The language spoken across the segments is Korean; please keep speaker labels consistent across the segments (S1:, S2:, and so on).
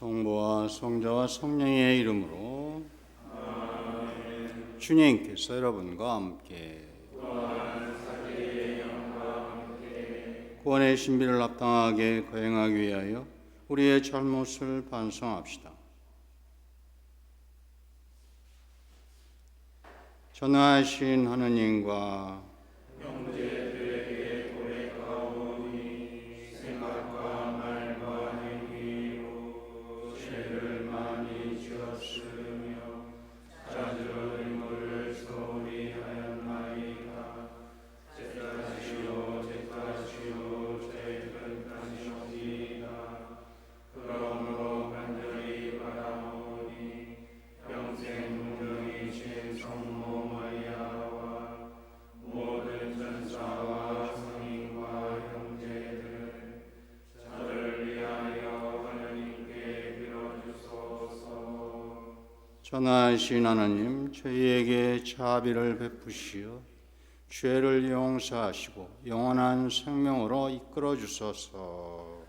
S1: 성부와 성자와 성령의 이름으로 아멘. 주님께서 여러분과 함께 구원의 신비를 합당하게 거행하기 위하여 우리의 잘못을 반성합시다. 전능하신 하느님과
S2: 형제들에게 고백하오니 생각과 말과 행위로 죄를 많이 지었으며 자주 의무를 소홀히 하였나이다. 죄탓이요 죄는 탓이옵니다. 그러므로 간절히 바라오니 평생 공경이신 성모 마리아와 모든 천사와 성인과 형제들 저를 위하여 하나님께 빌어주소서.
S1: 전능하신 하나님, 저희에게 자비를 베푸시어 죄를 용서하시고 영원한 생명으로 이끌어 주소서.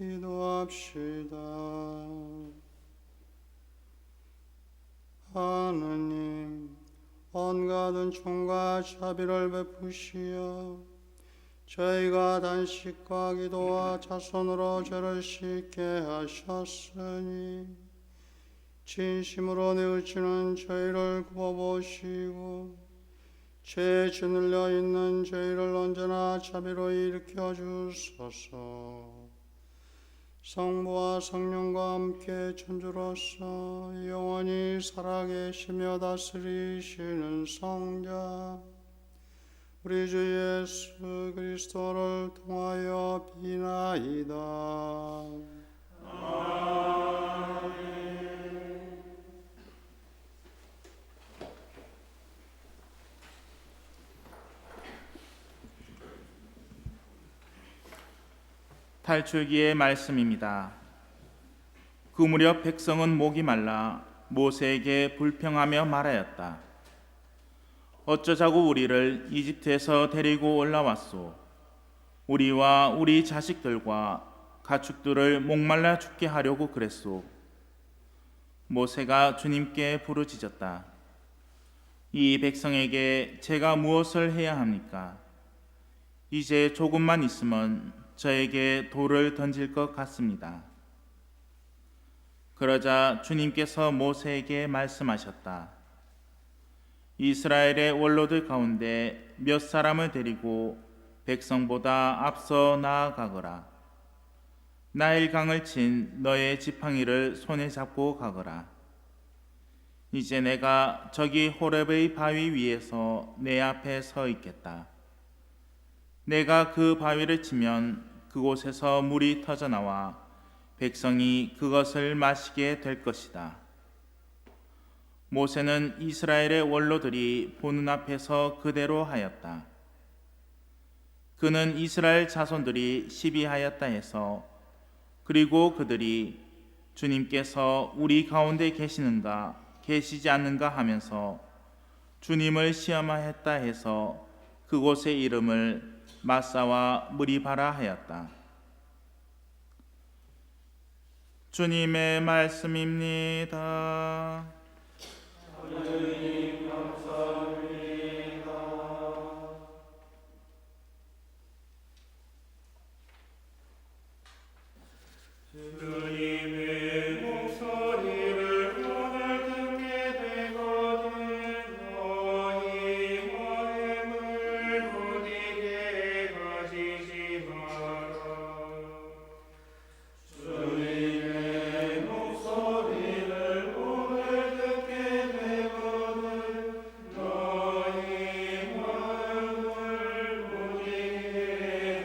S1: 기도합시다. 하느님, 온갖 은총과 자비를 베푸시어 저희가 단식과 기도와 자손으로 죄를 씻게 하셨으니 진심으로 뉘우치는 저희를 구워보시고 죄에 짓눌려 있는 저희를 언제나 자비로 일으켜 주소서. 성부와 성령과 함께 천주로서 영원히 살아계시며 다스리시는 성자 우리 주 예수 그리스도를 통하여 비나이다. 아멘.
S3: 탈출기의 말씀입니다. 그 무렵 백성은 목이 말라 모세에게 불평하며 말하였다. 어쩌자고 우리를 이집트에서 데리고 올라왔소. 우리와 우리 자식들과 가축들을 목말라 죽게 하려고 그랬소. 모세가 주님께 부르짖었다. 이 백성에게 제가 무엇을 해야 합니까? 이제 조금만 있으면 저에게 돌을 던질 것 같습니다. 그러자 주님께서 모세에게 말씀하셨다. 이스라엘의 원로들 가운데 몇 사람을 데리고 백성보다 앞서 나아가거라. 나일 강을 친 너의 지팡이를 손에 잡고 가거라. 이제 내가 저기 호렙의 바위 위에서 내 앞에 서 있겠다. 내가 그 바위를 치면 그곳에서 물이 터져 나와 백성이 그것을 마시게 될 것이다. 모세는 이스라엘의 원로들이 보는 앞에서 그대로 하였다. 그는 이스라엘 자손들이 시비하였다 해서, 그리고 그들이 주님께서 우리 가운데 계시는가 계시지 않는가 하면서 주님을 시험하였다 해서 그곳의 이름을 마사와 무리바라 하였다. 주님의 말씀입니다.
S2: 하나님 감사합니다. 주님의 목소리를 오늘 듣게 되거든 너희 마음을 무디게 가지지 마라. 주님의 목소리를 오늘 듣게 되거든 너희 마음을 무디게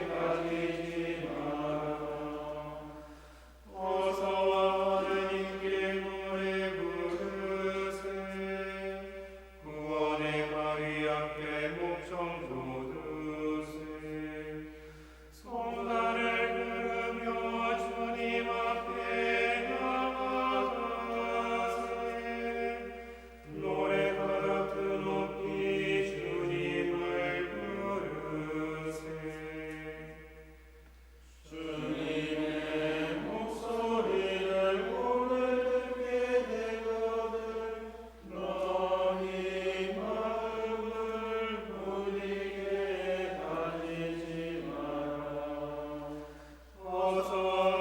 S2: 가지지 마라. 어서 하나님께 노래 부르세. 구원의 바위 앞에 목청 돋으세. 성가를 부르며 주님 앞에 나아가세. 노래하여 그 높이 주님을 부르세. 주님의 목소리를 오늘 듣게 되거든 너희 마음을 무디게 가지지 마라. 어서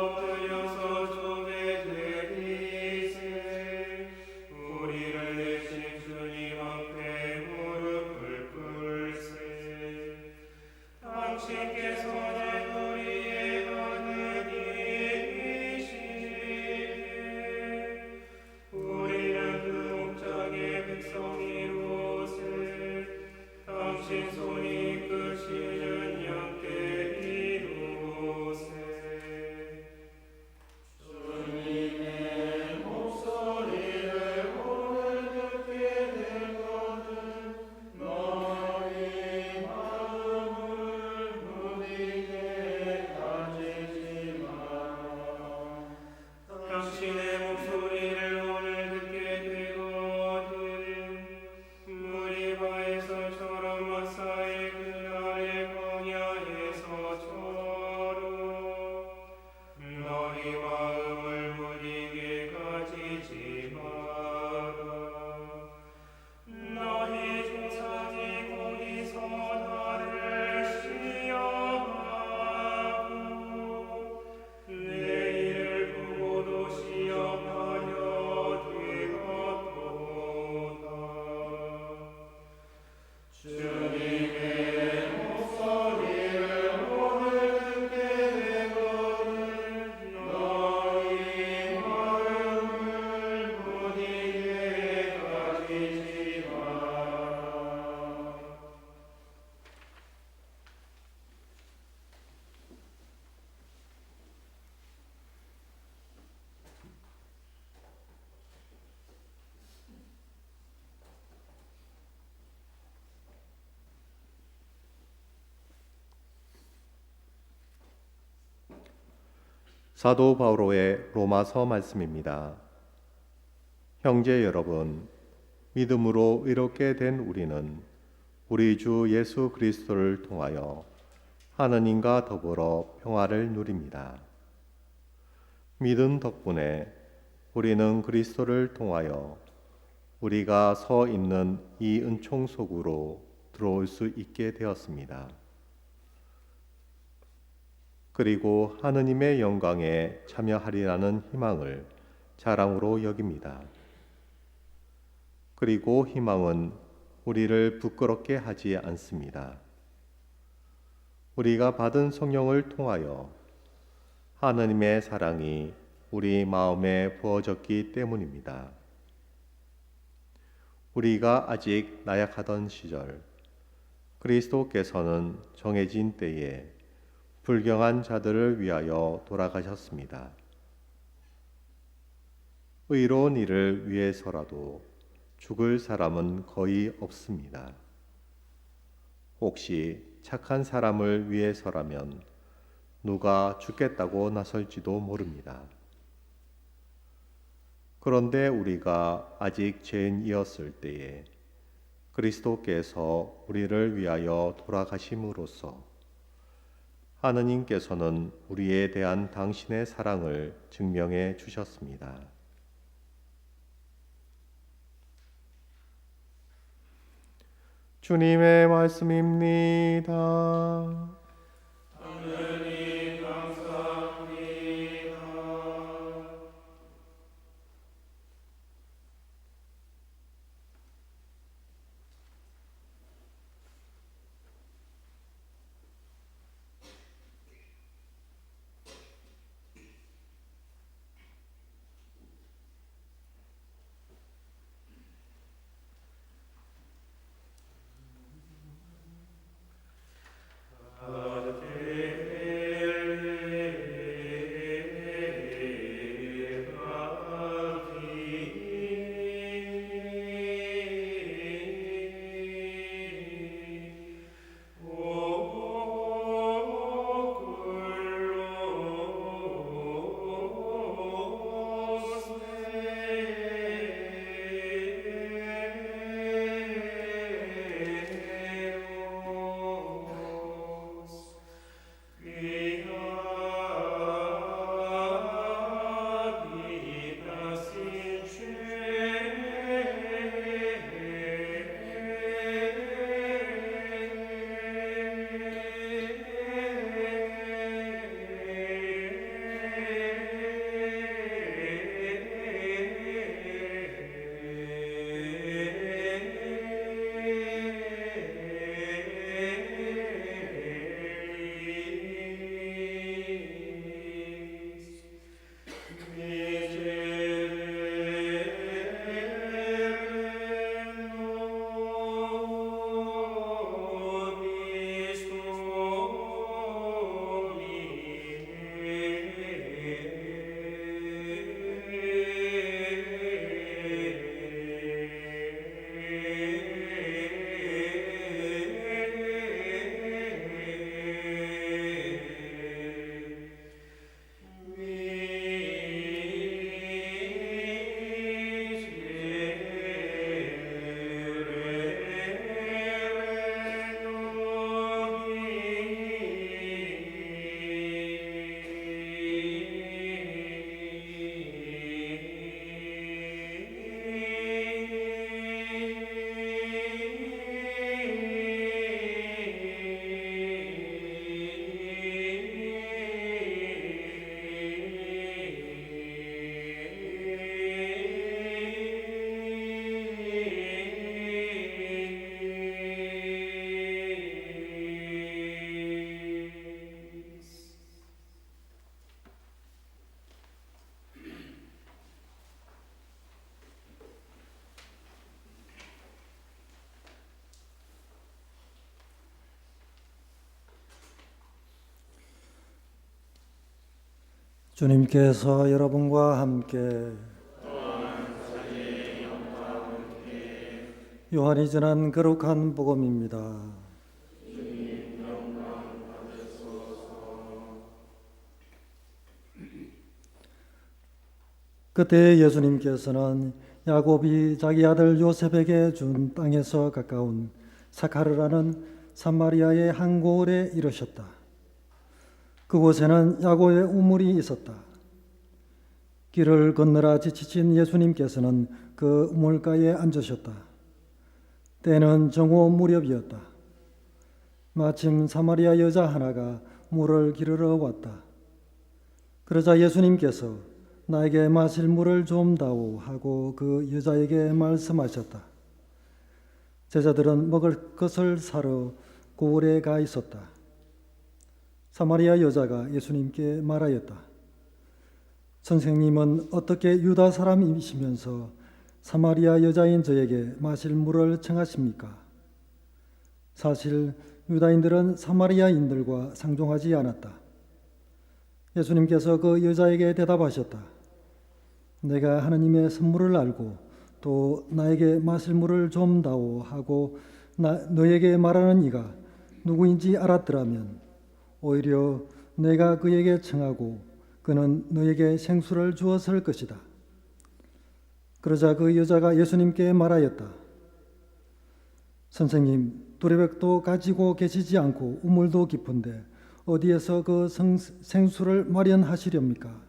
S2: 엎드려서 조개 드리세. 우리를 대신 주님 앞에 무릎을 꿇세. 당신께서 내 우리의 하느님이시네. 우리는 그 옥장의 백성이로세. 당신 손이 이끄시는 양떼 이로세. 주님의 목소리를 오늘 듣게 되거든 너희 마음을 무디게 가지지 마라. 당신의 목소리를 오늘 듣게 되거든 무리바에서처럼 마사의 그날의 광야에서처럼 너희 마음을 무디게 가지지 마라. 너희 조상이 거기서 나를 시험하고 내일을 보고도 시험하려 되었도다. 주님의 목소리를 오늘 듣게 되거든 너희 마음을 무디게 가지지 마라.
S4: 사도 바오로의 로마서 말씀입니다. 형제 여러분, 믿음으로 의롭게 된 우리는 우리 주 예수 그리스도를 통하여 하느님과 더불어 평화를 누립니다. 믿음 덕분에 우리는 그리스도를 통하여 우리가 서 있는 이 은총 속으로 들어올 수 있게 되었습니다. 그리고 하느님의 영광에 참여하리라는 희망을 자랑으로 여깁니다. 그리고 희망은 우리를 부끄럽게 하지 않습니다. 우리가 받은 성령을 통하여 하느님의 사랑이 우리 마음에 부어졌기 때문입니다. 우리가 아직 나약하던 시절 그리스도께서는 정해진 때에 불경한 자들을 위하여 돌아가셨습니다. 의로운 일을 위해서라도 죽을 사람은 거의 없습니다. 혹시 착한 사람을 위해서라면 누가 죽겠다고 나설지도 모릅니다. 그런데 우리가 아직 죄인이었을 때에 그리스도께서 우리를 위하여 돌아가심으로써 하느님께서는 우리에 대한 당신의 사랑을 증명해 주셨습니다. 주님의 말씀입니다.
S2: 하느님 감사합니다.
S5: 주님께서 여러분과 함께 요한이 전한 거룩한 복음입니다. 그때 예수님께서는 야곱이 자기 아들 요셉에게 준 땅에서 가까운 사카르라는 사마리아의 한 고을에 이르셨다. 그곳에는 야고의 우물이 있었다. 길을 건너라 지치신 예수님께서는 그 우물가에 앉으셨다. 때는 정오 무렵이었다. 마침 사마리아 여자 하나가 물을 기르러 왔다. 그러자 예수님께서 나에게 마실 물을 좀 다오 하고 그 여자에게 말씀하셨다. 제자들은 먹을 것을 사러 고을에 가 있었다. 사마리아 여자가 예수님께 말하였다. 선생님은 어떻게 유다 사람이시면서 사마리아 여자인 저에게 마실 물을 청하십니까? 사실 유다인들은 사마리아인들과 상종하지 않았다. 예수님께서 그 여자에게 대답하셨다. 내가 하느님의 선물을 알고 또 나에게 마실 물을 좀 다오 하고 너에게 말하는 이가 누구인지 알았더라면 오히려 내가 그에게 청하고 그는 너에게 생수를 주었을 것이다. 그러자 그 여자가 예수님께 말하였다. 선생님, 두레백도 가지고 계시지 않고 우물도 깊은데 어디에서 그 생수를 마련하시렵니까?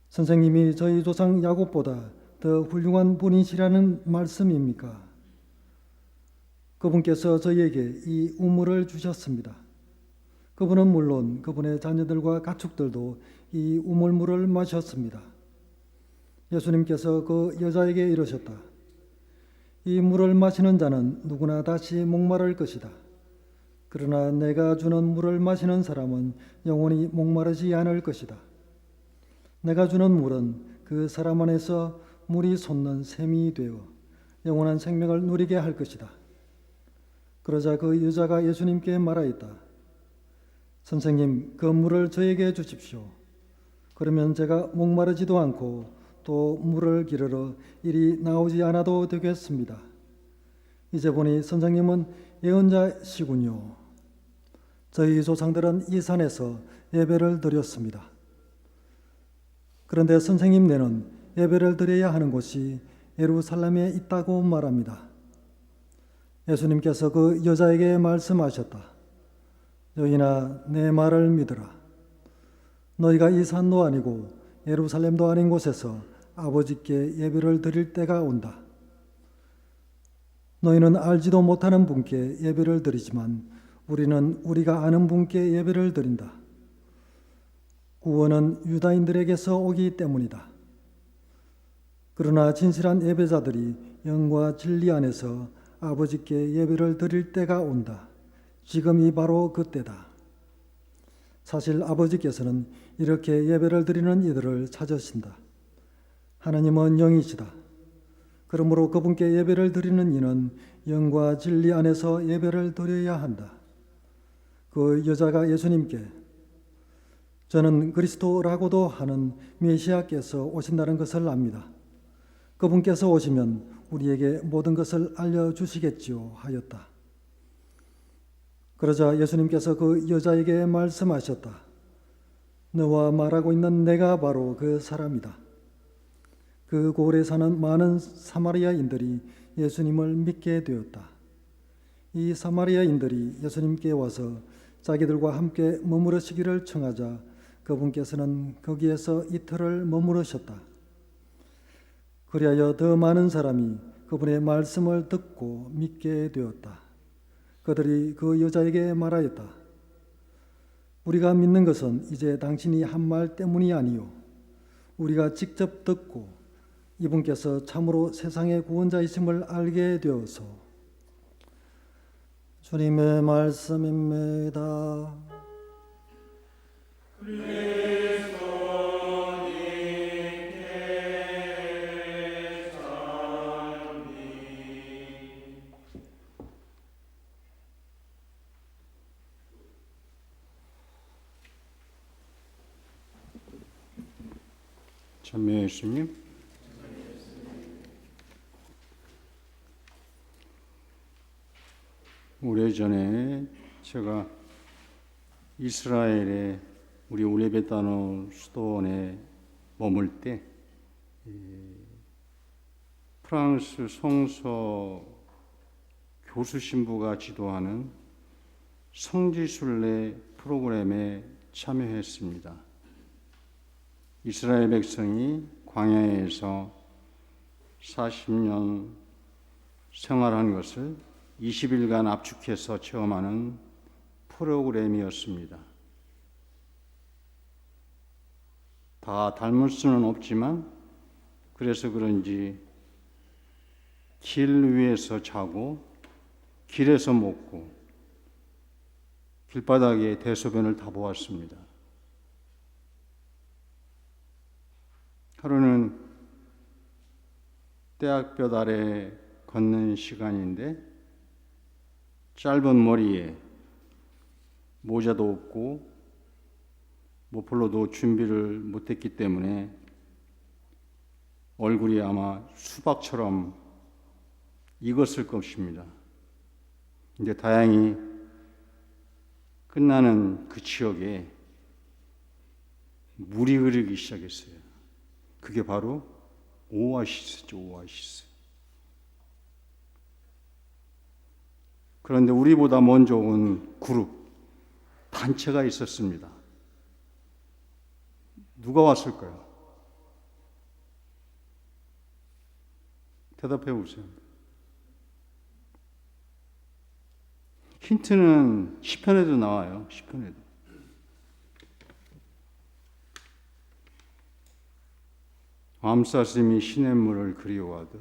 S5: 선생님이 저희 조상 야곱보다 더 훌륭한 분이시라는 말씀입니까? 그분께서 저희에게 이 우물을 주셨습니다. 그분은 물론 그분의 자녀들과 가축들도 이 우물물을 마셨습니다. 예수님께서 그 여자에게 이르셨다. 이 물을 마시는 자는 누구나 다시 목마를 것이다. 그러나 내가 주는 물을 마시는 사람은 영원히 목마르지 않을 것이다. 내가 주는 물은 그 사람 안에서 물이 솟는 샘이 되어 영원한 생명을 누리게 할 것이다. 그러자 그 여자가 예수님께 말하였다. 선생님, 그 물을 저에게 주십시오. 그러면 제가 목마르지도 않고 또 물을 기르러 이리 나오지 않아도 되겠습니다. 이제 보니 선생님은 예언자시군요. 저희 조상들은 이 산에서 예배를 드렸습니다. 그런데 선생님네는 예배를 드려야 하는 곳이 예루살렘에 있다고 말합니다. 예수님께서 그 여자에게 말씀하셨다. 여인아, 내 말을 믿으라. 너희가 이 산도 아니고 예루살렘도 아닌 곳에서 아버지께 예배를 드릴 때가 온다. 너희는 알지도 못하는 분께 예배를 드리지만 우리는 우리가 아는 분께 예배를 드린다. 구원은 유다인들에게서 오기 때문이다. 그러나 진실한 예배자들이 영과 진리 안에서 아버지께 예배를 드릴 때가 온다. 지금이 바로 그때다. 사실 아버지께서는 이렇게 예배를 드리는 이들을 찾으신다. 하나님은 영이시다. 그러므로 그분께 예배를 드리는 이는 영과 진리 안에서 예배를 드려야 한다. 그 여자가 예수님께 저는 그리스도라고도 하는 메시아께서 오신다는 것을 압니다. 그분께서 오시면 우리에게 모든 것을 알려주시겠지요 하였다. 그러자 예수님께서 그 여자에게 말씀하셨다. 너와 말하고 있는 내가 바로 그 사람이다. 그 고을에 사는 많은 사마리아인들이 예수님을 믿게 되었다. 이 사마리아인들이 예수님께 와서 자기들과 함께 머무르시기를 청하자 그분께서는 거기에서 이틀을 머무르셨다. 그리하여 더 많은 사람이 그분의 말씀을 듣고 믿게 되었다. 그들이 그 여자에게 말하였다. 우리가 믿는 것은 이제 당신이 한 말 때문이 아니요 우리가 직접 듣고 이분께서 참으로 세상의 구원자이심을 알게 되어서. 주님의 말씀입니다.
S1: 찬미 예수님. 오래전에 제가 이스라엘의 우리 울레베타노 수도원에 머물 때 프랑스 성서 교수 신부가 지도하는 성지순례 프로그램에 참여했습니다. 이스라엘 백성이 광야에서 40년 생활한 것을 20일간 압축해서 체험하는 프로그램이었습니다. 다 닮을 수는 없지만 그래서 그런지 길 위에서 자고 길에서 먹고 길바닥에 대소변을 다 보았습니다. 하루는 떼약볕 아래 걷는 시간인데 짧은 머리에 모자도 없고 머플러도 준비를 못했기 때문에 얼굴이 아마 수박처럼 익었을 것입니다. 근데 다행히 끝나는 그 지역에 물이 흐르기 시작했어요. 그게 바로 오아시스죠, 오아시스. 그런데 우리보다 먼저 온 그룹, 단체가 있었습니다. 누가 왔을까요? 대답해 보세요. 힌트는 시편에도 나와요. 시편에도. 암사슴이 시냇물을 그리워하듯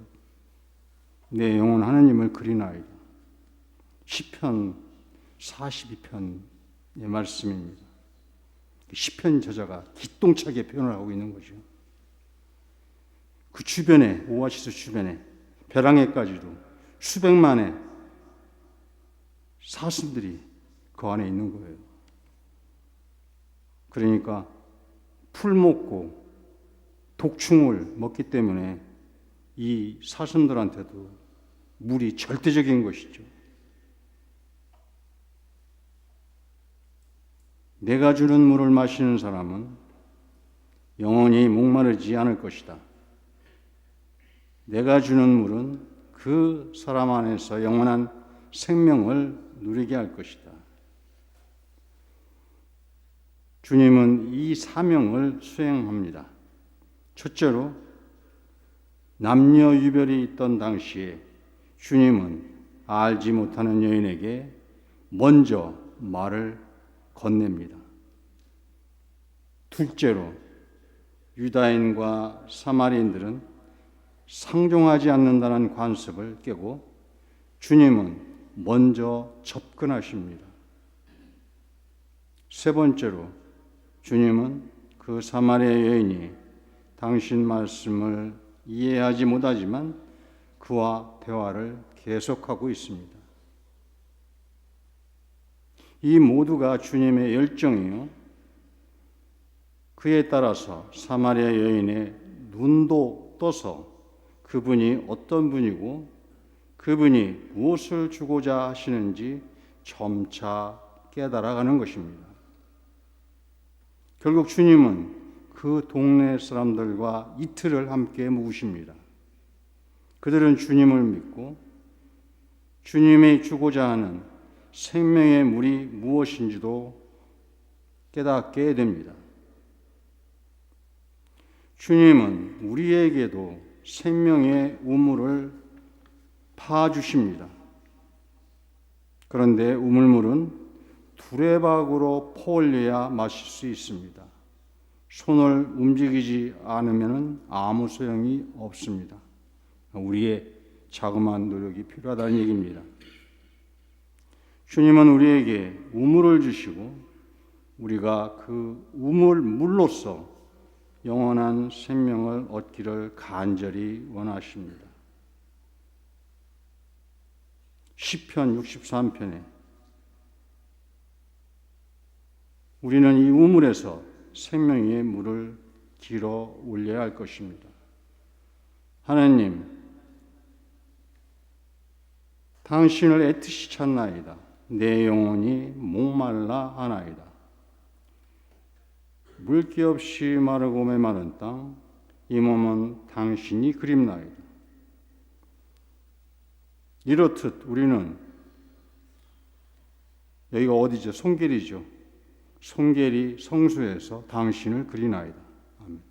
S1: 내 영혼 하나님을 그리나이다. 시편 42편의 말씀입니다. 시편 저자가 기똥차게 표현을 하고 있는 거죠. 그 주변에, 오아시스 주변에 벼랑에까지도 수백만의 사슴들이 그 안에 있는 거예요. 그러니까 풀 먹고 독충을 먹기 때문에 이 사슴들한테도 물이 절대적인 것이죠. 내가 주는 물을 마시는 사람은 영원히 목마르지 않을 것이다. 내가 주는 물은 그 사람 안에서 영원한 생명을 누리게 할 것이다. 주님은 이 사명을 수행합니다. 첫째로 남녀 유별이 있던 당시에 주님은 알지 못하는 여인에게 먼저 말을 건넵니다. 둘째로 유다인과 사마리인들은 상종하지 않는다는 관습을 깨고 주님은 먼저 접근하십니다. 세 번째로 주님은 그 사마리아 여인이 당신 말씀을 이해하지 못하지만 그와 대화를 계속하고 있습니다. 이 모두가 주님의 열정이요. 그에 따라서 사마리아 여인의 눈도 떠서 그분이 어떤 분이고 그분이 무엇을 주고자 하시는지 점차 깨달아가는 것입니다. 결국 주님은 그 동네 사람들과 이틀을 함께 묵으십니다. 그들은 주님을 믿고 주님이 주고자 하는 생명의 물이 무엇인지도 깨닫게 됩니다. 주님은 우리에게도 생명의 우물을 파주십니다. 그런데 우물물은 두레박으로 퍼올려야 마실 수 있습니다. 손을 움직이지 않으면 아무 소용이 없습니다. 우리의 자그마한 노력이 필요하다는 얘기입니다. 주님은 우리에게 우물을 주시고 우리가 그 우물물로서 영원한 생명을 얻기를 간절히 원하십니다. 시편 63편에 우리는 이 우물에서 생명의 물을 길어 올려야 할 것입니다. 하나님, 당신을 애뜻이 찾나이다. 내 영혼이 목말라 하나이다. 물기 없이 마르고 메마른 땅, 이 몸은 당신이 그립나이다. 이렇듯 우리는 여기가 어디죠? 송계리죠. 송계리 성수에서 당신을 그리나이다. 아멘.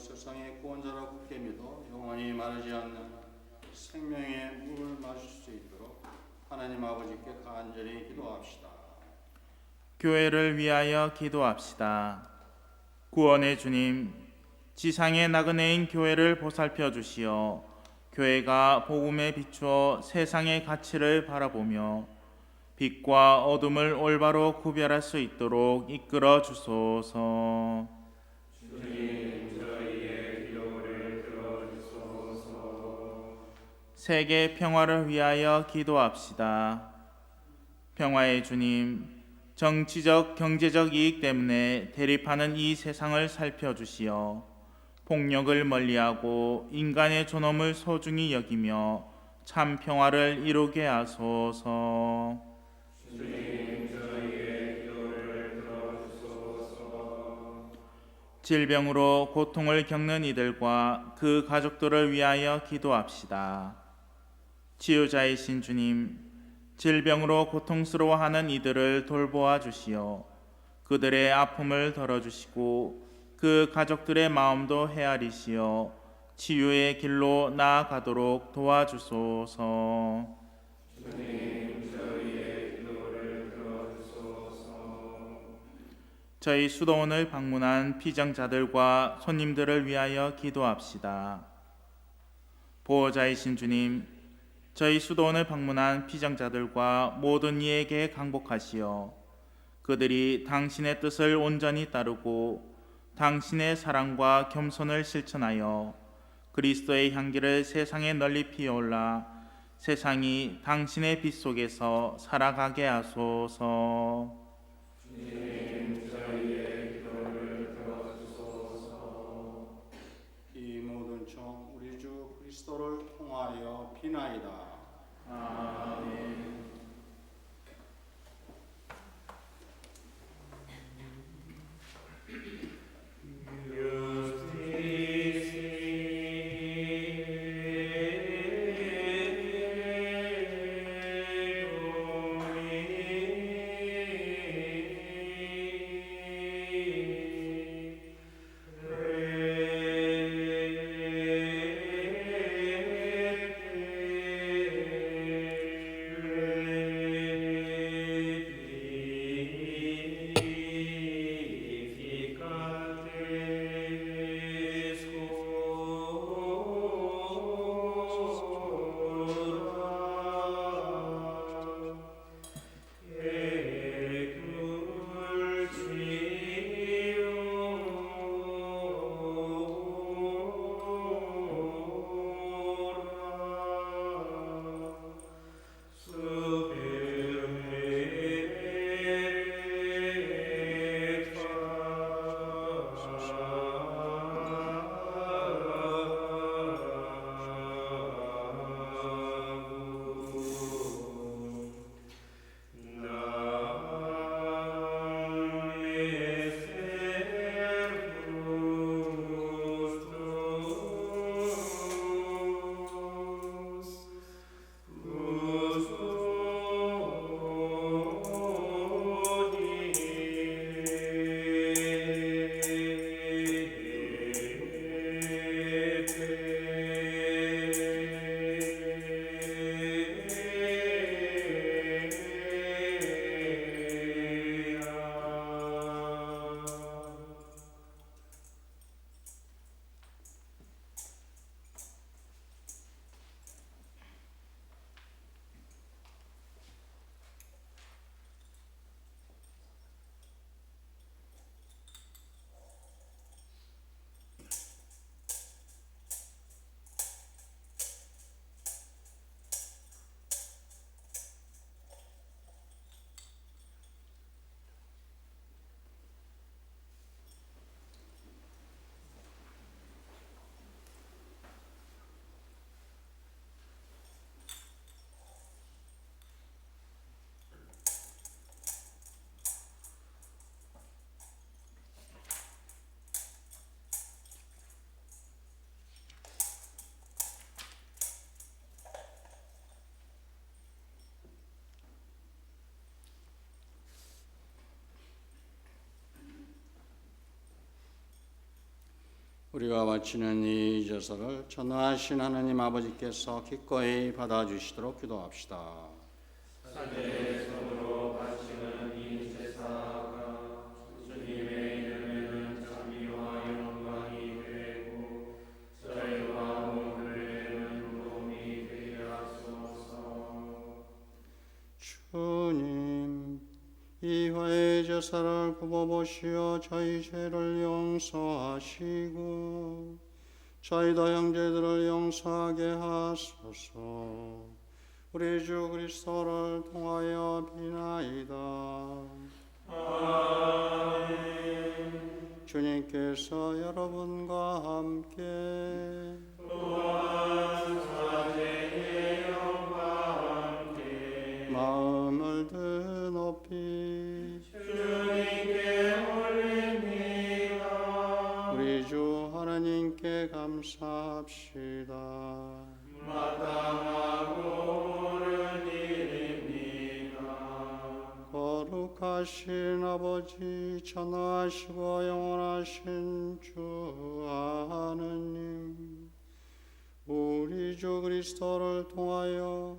S1: 세상의 구원자라 굳게 믿어 영원히 마르지 않는 생명의 물을 마실 수 있도록 하나님 아버지께 간절히 기도합시다.
S3: 교회를 위하여 기도합시다. 구원의 주님, 지상의 나그네인 교회를 보살펴 주시어 교회가 복음에 비추어 세상의 가치를 바라보며 빛과 어둠을 올바로 구별할 수 있도록 이끌어 주소서.
S2: 주님, 저희의 기도를 들어주소서.
S3: 세계 평화를 위하여 기도합시다. 평화의 주님, 정치적, 경제적 이익 때문에 대립하는 이 세상을 살펴주시어 폭력을 멀리하고 인간의 존엄을 소중히 여기며 참 평화를 이루게 하소서.
S2: 주님, 저희의 기도를 들어주소서.
S3: 질병으로 고통을 겪는 이들과 그 가족들을 위하여 기도합시다. 치유자이신 주님, 질병으로 고통스러워하는 이들을 돌보아 주시어 그들의 아픔을 덜어주시고 그 가족들의 마음도 헤아리시어 치유의 길로 나아가도록 도와주소서.
S2: 주님, 저희의 기도를 들어주소서.
S3: 저희 수도원을 방문한 피정자들과 손님들을 위하여 기도합시다. 보호자이신 주님, 저희 수도원을 방문한 피정자들과 모든 이에게 강복하시어 그들이 당신의 뜻을 온전히 따르고 당신의 사랑과 겸손을 실천하여 그리스도의 향기를 세상에 널리 피어올라 세상이 당신의 빛 속에서 살아가게 하소서.
S2: 주님, 저희의 기도를 들어주소서.
S1: 이 모든 총 우리 주 그리스도를 통하여 비나이다.
S2: 아멘.
S1: 우리가 바치는 이 제사를 전능하신 하나님 아버지께서 기꺼이 받아주시도록 기도합시다.
S2: 사죄의 손으로 바치는 이 제사가 주님의 이름에는 자비와 영광이 되고 저희와 모두에는 도움이 되게 하소서.
S1: 주님, 이 화의 제사를 굽어보시어 저희 죄를 용서하시고 저희도 형제들을 용서하게 하소서. 우리 주 그리스도를 통하여 비나이다.
S2: 아멘.
S1: 주님께서 여러분과 함께
S2: 또한 사제의 영과 함께
S1: 마음을 드높이
S2: 주님께 올립니다.
S1: 우리 주 하나님께 감사합시다.
S2: 마땅하고 옳은 일입니다.
S1: 거룩하신 아버지, 전능하시고 영원하신 주 하느님, 우리 주 그리스도를 통하여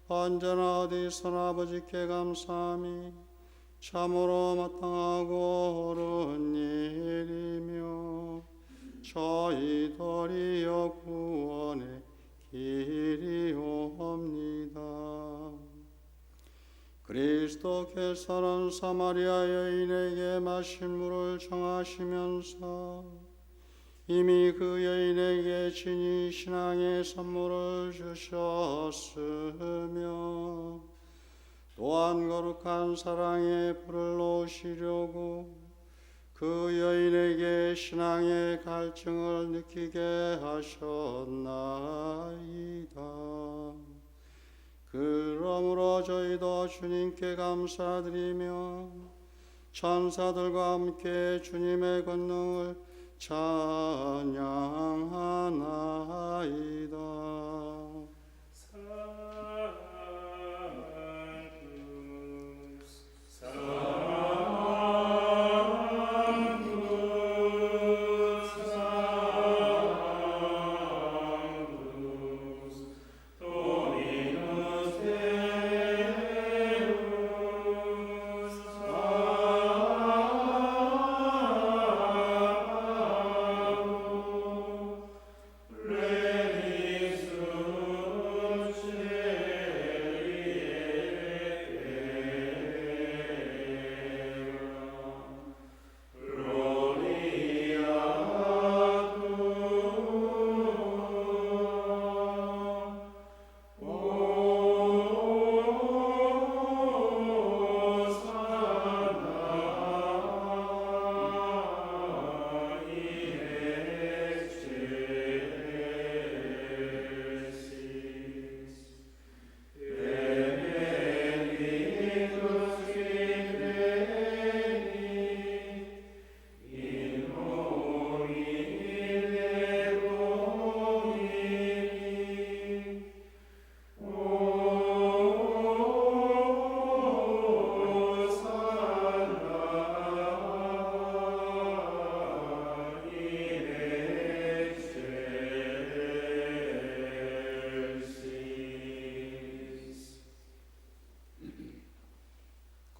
S1: 언제나 어디서나 아버지께 감사함이 참으로 마땅하고 옳은 일이며 저희들이여 구원의 길이옵니다. 그리스도께서는 사마리아 여인에게 마실 물을 정하시면서 이미 그 여인에게 진히 신앙의 선물을 주셨으며 또한 거룩한 사랑의 불을 놓으시려고 그 여인에게 신앙의 갈증을 느끼게 하셨나이다. 그러므로 저희도 주님께 감사드리며 천사들과 함께 주님의 권능을 찬양하나이다.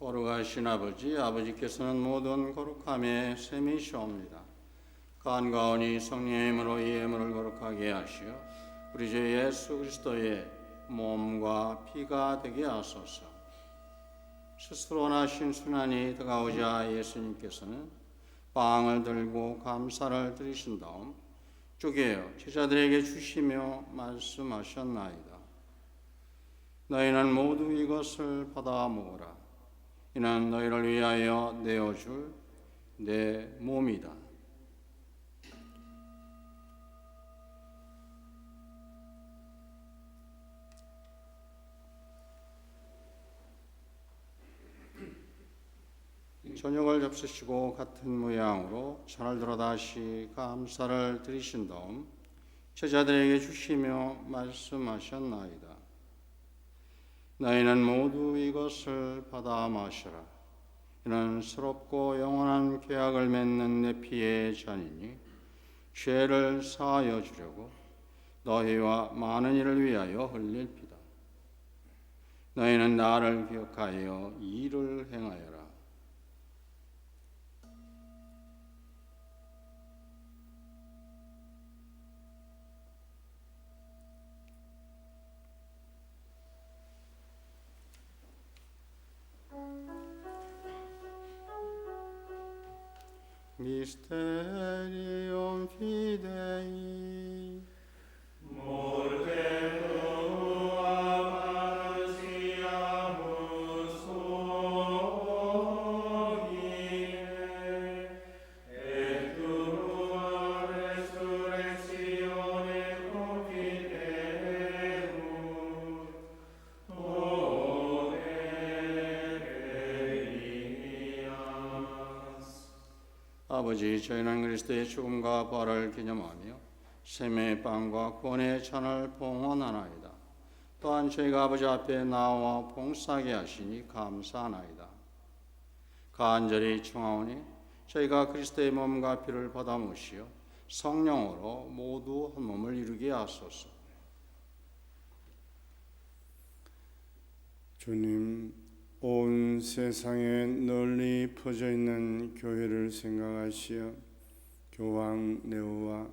S1: 거룩하신 아버지, 아버지께서는 모든 거룩함에 셈이시옵니다. 간과하니 성령의 힘으로 이 예물을 거룩하게 하시어 우리 주 예수 그리스도의 몸과 피가 되게 하소서. 스스로 원하신 순환이 다가오자 예수님께서는 빵을 들고 감사를 드리신 다음 쪼개어 제자들에게 주시며 말씀하셨나이다. 너희는 모두 이것을 받아 먹으라. 이는 너희를 위하여 내어줄 내 몸이다. 저녁을 접수시고 같은 모양으로 잔을 들어 다시 감사를 드리신 다음 제자들에게 주시며 말씀하셨나이다. 너희는 모두 이것을 받아 마시라. 이는 새롭고 영원한 계약을 맺는 내 피의 잔이니 죄를 사하여 주려고 너희와 많은 이를 위하여 흘릴 피다. 너희는 나를 기억하여 이를 행하여라. Mysterium Fidei. 아버지, 저희는 그리스도의 죽음과 부활을 기념하며 생명의 빵과 구원의 잔을 봉헌하나이다. 또한 저희가 아버지 앞에 나와 봉사하게 하시니 감사하나이다. 간절히 청하오니 저희가 그리스도의 몸과 피를 받아 모시어 성령으로 모두 한 몸을 이루게 하소서.
S2: 주님, 온 세상에 널리 퍼져 있는 교회를 생각하시어 교황 네오와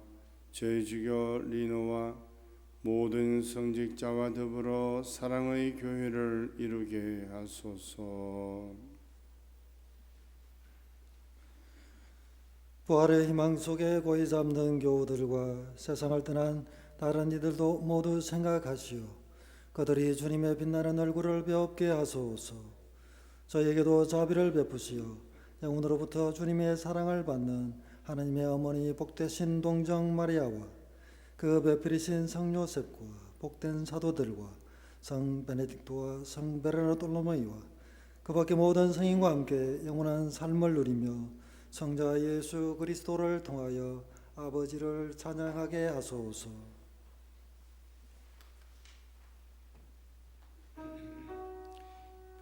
S2: 제주교 리노와 모든 성직자와 더불어 사랑의 교회를 이루게 하소서.
S5: 부활의 희망 속에 고이 잠든 교우들과 세상을 떠난 다른 이들도 모두 생각하시어 그들이 주님의 빛나는 얼굴을 배웁게 하소서. 저희에게도 자비를 베푸시어 영혼으로부터 주님의 사랑을 받는 하나님의 어머니 복되신 동정 마리아와 그 배필이신 성 요셉과 복된 사도들과 성 베네딕토와 성 베르나돌로메이와 그 밖의 모든 성인과 함께 영원한 삶을 누리며 성자 예수 그리스도를 통하여 아버지를 찬양하게 하소서.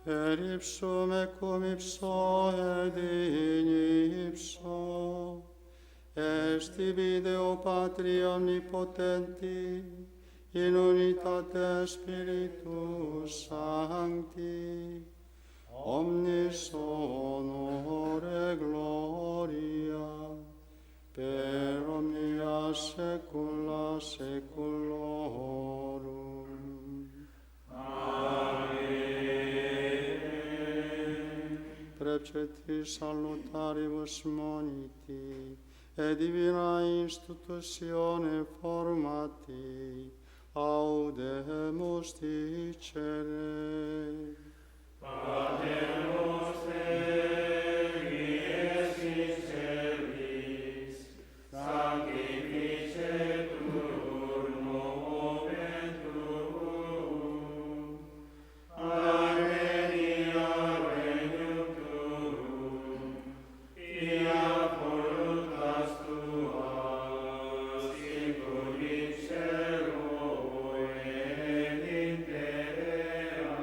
S1: Per ipsum et cum ipso et in ipso est tibi Deo Patri omnipotenti in unitate Spiritus Sancti omnis honore gloria per omnia saecula saeculorum. Preceptis salutaribus moniti, et divina institutione formati, audemus dicere.
S2: Pater noster, qui es in celis, sanctificetur nomen tuum. Advenia regnum tuum, fiat voluntas tua, sicur in cielo et in terra.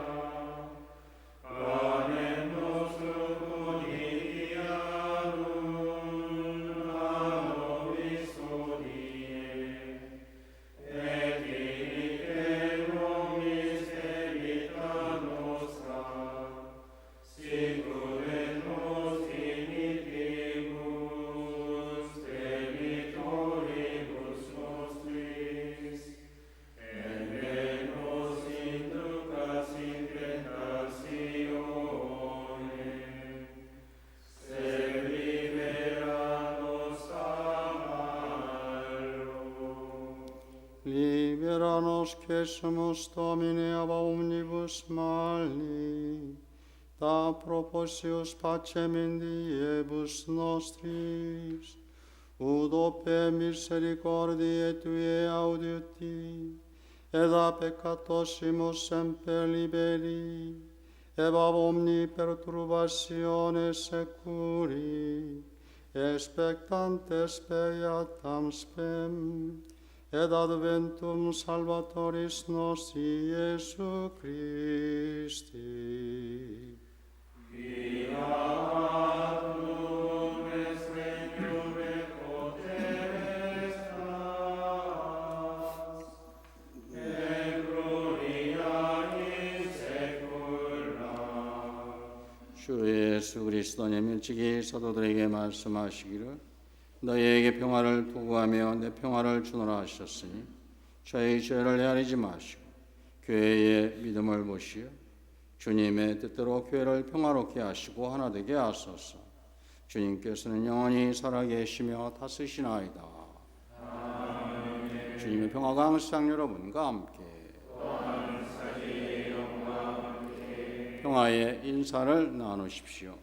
S2: Panem nostrum quotidianum da nobis hodie, et dimitte nobis debita nostra, sicur et nos dimittimus debitoribus nostris, et ne nos inducas in tentatione, sed libera nos a malo.
S1: Libera nos que sumus Domine ab omnibus mali, da proposius pacem in diebus nostris, ut ope misericordiae Tuae audiuti, et a peccatosimus semper liberi, et ab omni perturbatione securi, expectantes beatam spem, et adventum Salvatoris nostri Iesu Christi.
S2: Fiat est regnum et poteres
S1: 주 예수 그리스도님 일찍이 사도들에게 말씀하시기를 너희에게 평화를 도구하며 내 평화를 주노라 하셨으니 저희 죄를 헤아리지 마시고 교회의 믿음을 보시어 주님의 뜻대로 교회를 평화롭게 하시고 하나 되게 하소서. 주님께서는 영원히 살아계시며 다스리시나이다. 아멘. 주님의 평화가 항상 여러분과 함께. 평화의 인사를 나누십시오.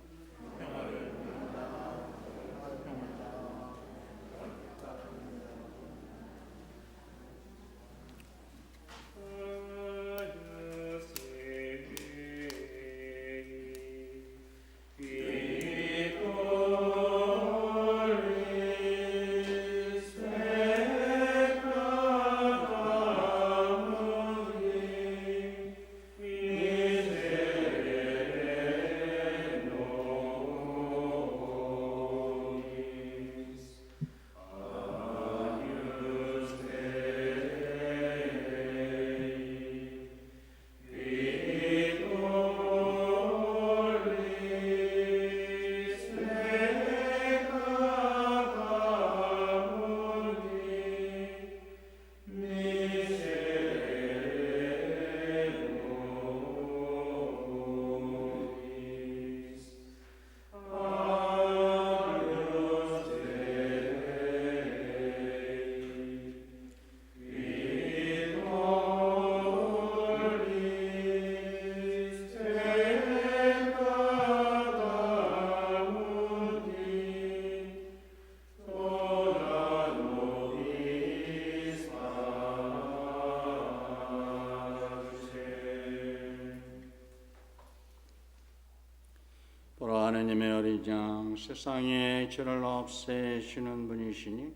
S1: 하느님의 어린 양 세상의 죄를 없애시는 분이시니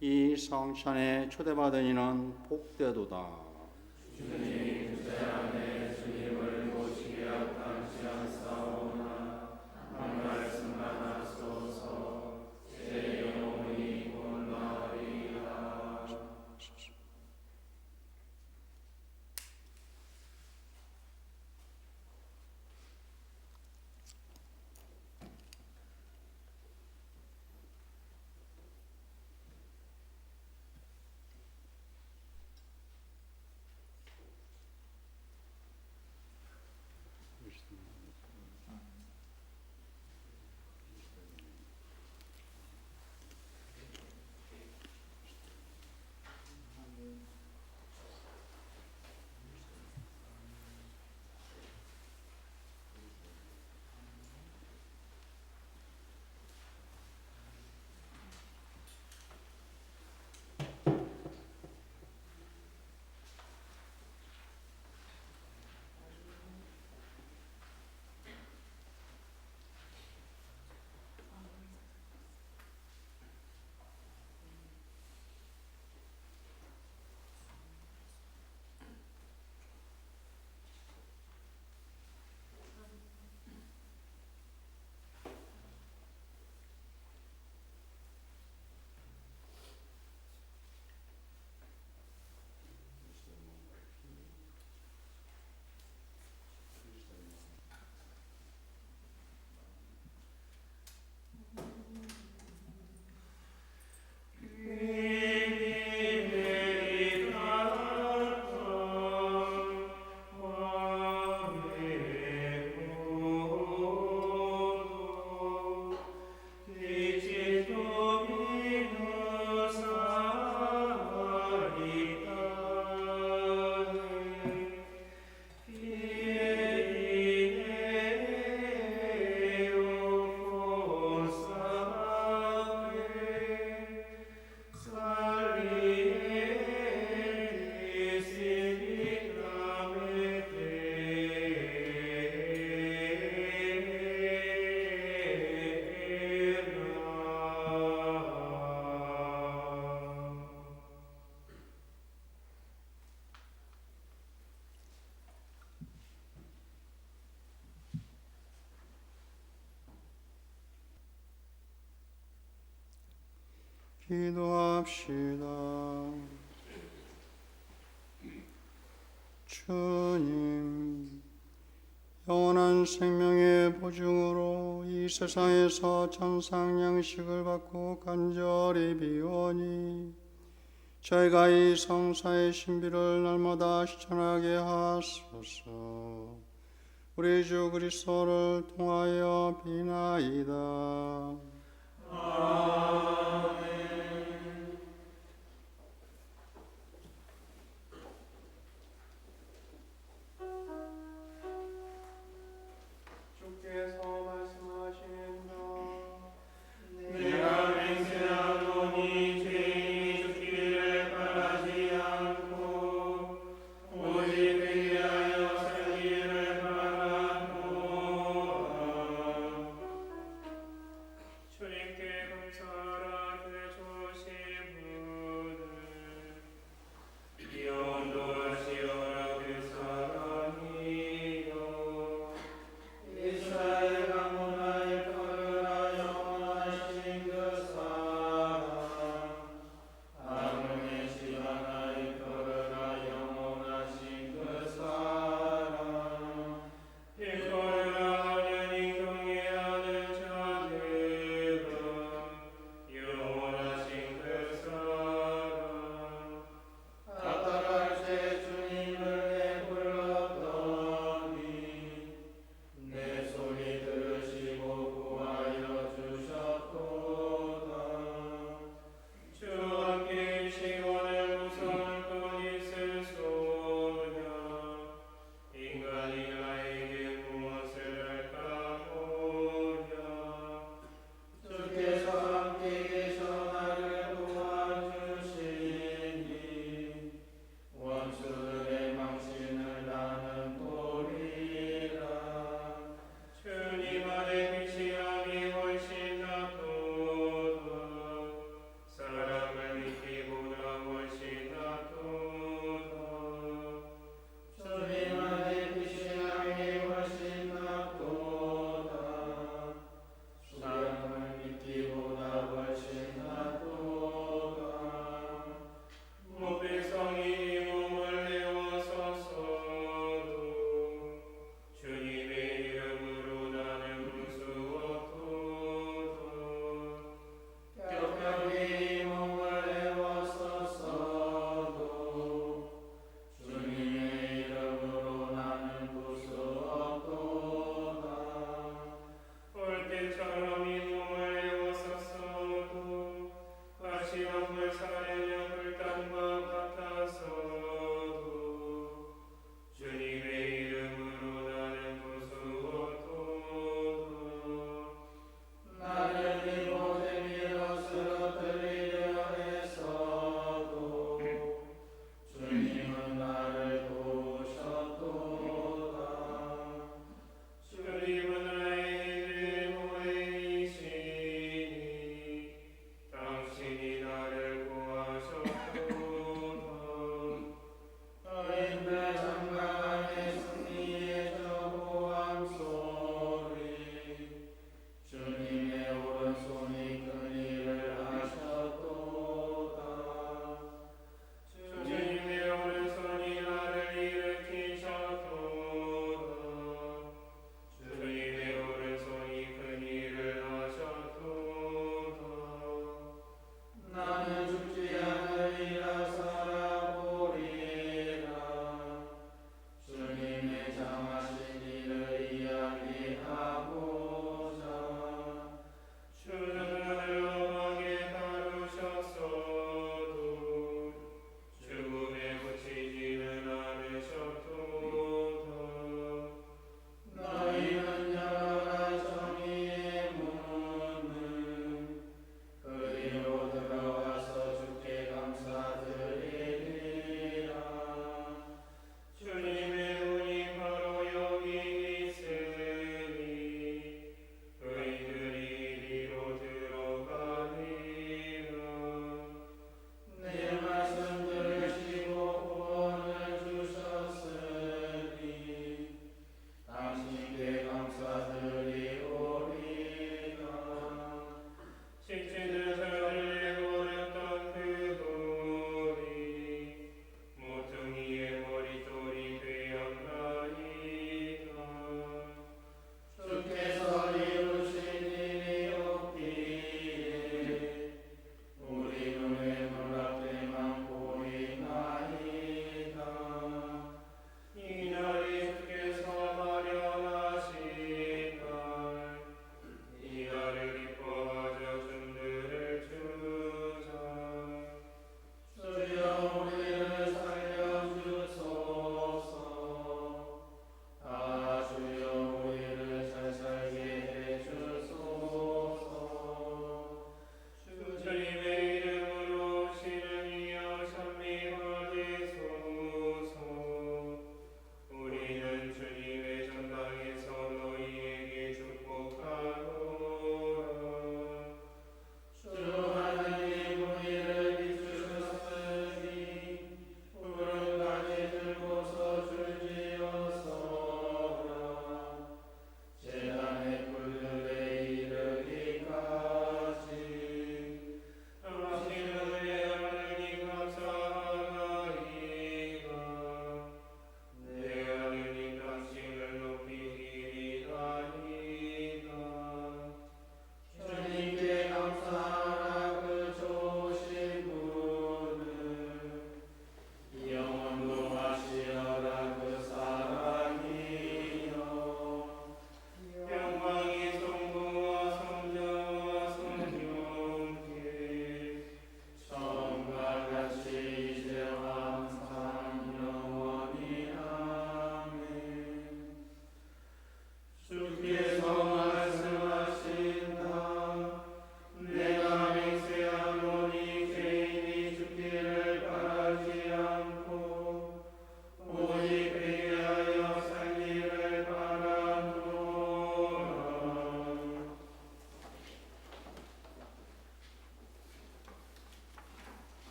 S1: 이 성찬에 초대받은 이는 복되도다. 주님 그 안에 주님을 모시게 합당치 않사오나 한 말씀만 하소서. 제 영혼이 곧나으리라. 기도합시다. 주님, 영원한 생명의 보증으로 이 세상에서 천상 양식을 받고 간절히 비오니 저희가 이 성사의 신비를 날마다 실천하게 하소서. 우리 주 그리스도를 통하여 비나이다.
S2: 주께서 말씀하신다. 내가 맹세하노니 죄인이 죽기를 바라지 않고 오직 의하여 살기를 바라노라. 주님께 감사하라.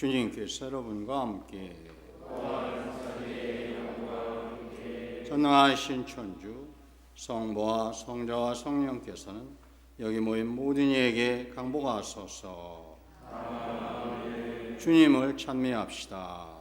S1: 주님께서 여러분과 함께 전능하신 천주 성부와 성자와 성령께서는 여기 모인 모든 이에게 강복하소서. 주님을 찬미합시다.